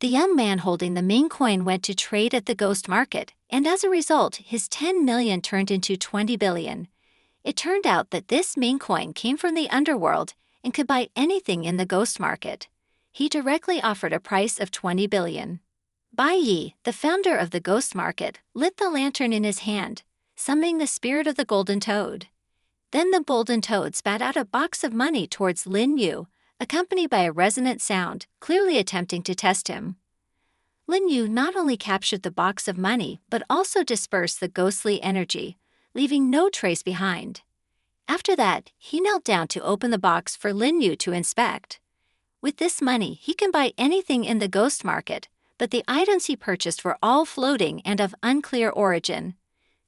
The young man holding the Ming coin went to trade at the ghost market, and as a result, his 10 million turned into 20 billion. It turned out that this Ming coin came from the underworld and could buy anything in the ghost market. He directly offered a price of 20 billion. Bai Yi, the founder of the ghost market, lit the lantern in his hand, summoning the spirit of the golden toad. Then the golden toad spat out a box of money towards Lin Yu, accompanied by a resonant sound, clearly attempting to test him. Lin Yu not only captured the box of money but also dispersed the ghostly energy, leaving no trace behind. After that, he knelt down to open the box for Lin Yu to inspect. With this money, he can buy anything in the ghost market, but the items he purchased were all floating and of unclear origin.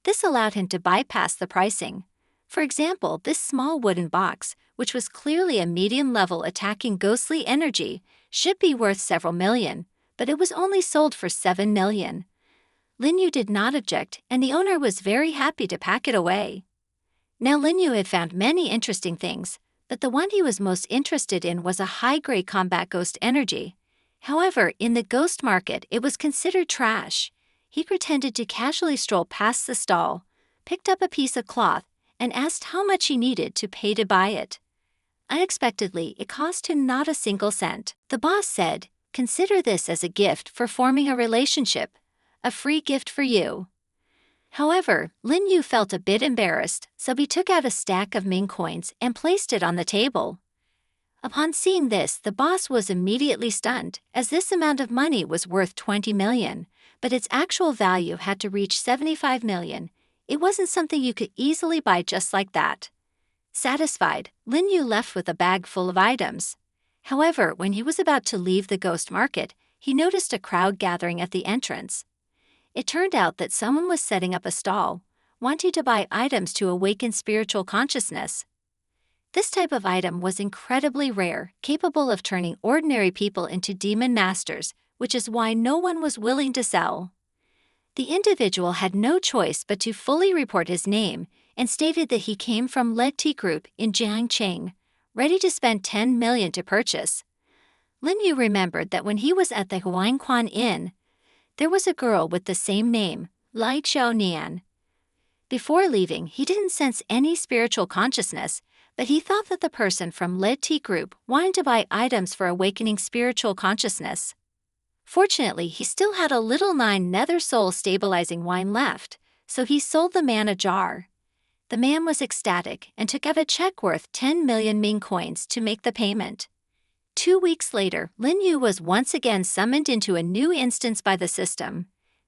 This allowed him to bypass the pricing. For example, this small wooden box, which was clearly a medium-level attacking ghostly energy, should be worth several million, but it was only sold for 7 million. Lin Yu did not object, and the owner was very happy to pack it away. Now Lin Yu had found many interesting things, but the one he was most interested in was a high-grade combat ghost energy. However, in the ghost market, it was considered trash. He pretended to casually stroll past the stall, picked up a piece of cloth, and asked how much he needed to pay to buy it. Unexpectedly, it cost him not a single cent. The boss said, "Consider this as a gift for forming a relationship, a free gift for you." However, Lin Yu felt a bit embarrassed, so he took out a stack of Ming coins and placed it on the table. Upon seeing this, the boss was immediately stunned, as this amount of money was worth 20 million, but its actual value had to reach 75 million. It wasn't something you could easily buy just like that. Satisfied, Lin Yu left with a bag full of items. However, when he was about to leave the ghost market, he noticed a crowd gathering at the entrance. It turned out that someone was setting up a stall, wanting to buy items to awaken spiritual consciousness. This type of item was incredibly rare, capable of turning ordinary people into demon masters, which is why no one was willing to sell. The individual had no choice but to fully report his name and stated that he came from Led Tea Group in Jiangcheng, ready to spend 10 million to purchase. Lin Yu remembered that when he was at the Huangquan Inn, there was a girl with the same name, Lai Xiaonian. Before leaving, he didn't sense any spiritual consciousness, but he thought that the person from Led Tea Group wanted to buy items for awakening spiritual consciousness. Fortunately, he still had a little 9 Nether soul stabilizing wine left, so he sold the man a jar. The man was ecstatic and took out a check worth 10 million Ming coins to make the payment. 2 weeks later, Lin Yu was once again summoned into a new instance by the system.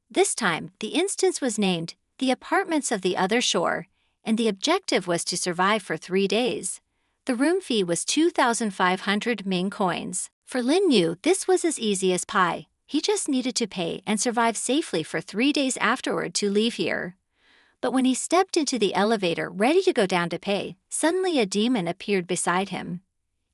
This time, the instance was named The Apartments of the Other Shore, and the objective was to survive for 3 days. The room fee was 2,500 Ming coins. For Lin Yu, this was as easy as pie. He just needed to pay and survive safely for 3 days afterward to leave here. But when he stepped into the elevator ready to go down to pay, suddenly a demon appeared beside him.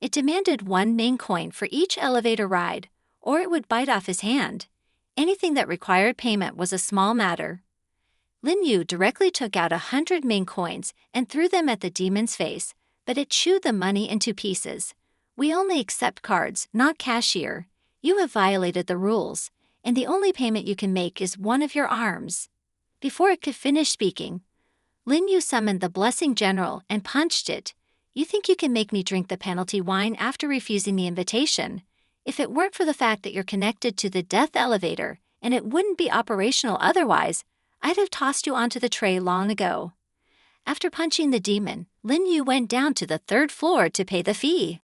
It demanded 1 Ming coin for each elevator ride, or it would bite off his hand. Anything that required payment was a small matter. Lin Yu directly took out 100 Ming coins and threw them at the demon's face, but it chewed the money into pieces. "We only accept cards, not cashier. You have violated the rules, and the only payment you can make is one of your arms." Before it could finish speaking, Lin Yu summoned the Blessing General and punched it. "You think you can make me drink the penalty wine after refusing the invitation? If it weren't for the fact that you're connected to the death elevator, and it wouldn't be operational otherwise, I'd have tossed you onto the tray long ago." After punching the demon, Lin Yu went down to the 3rd floor to pay the fee.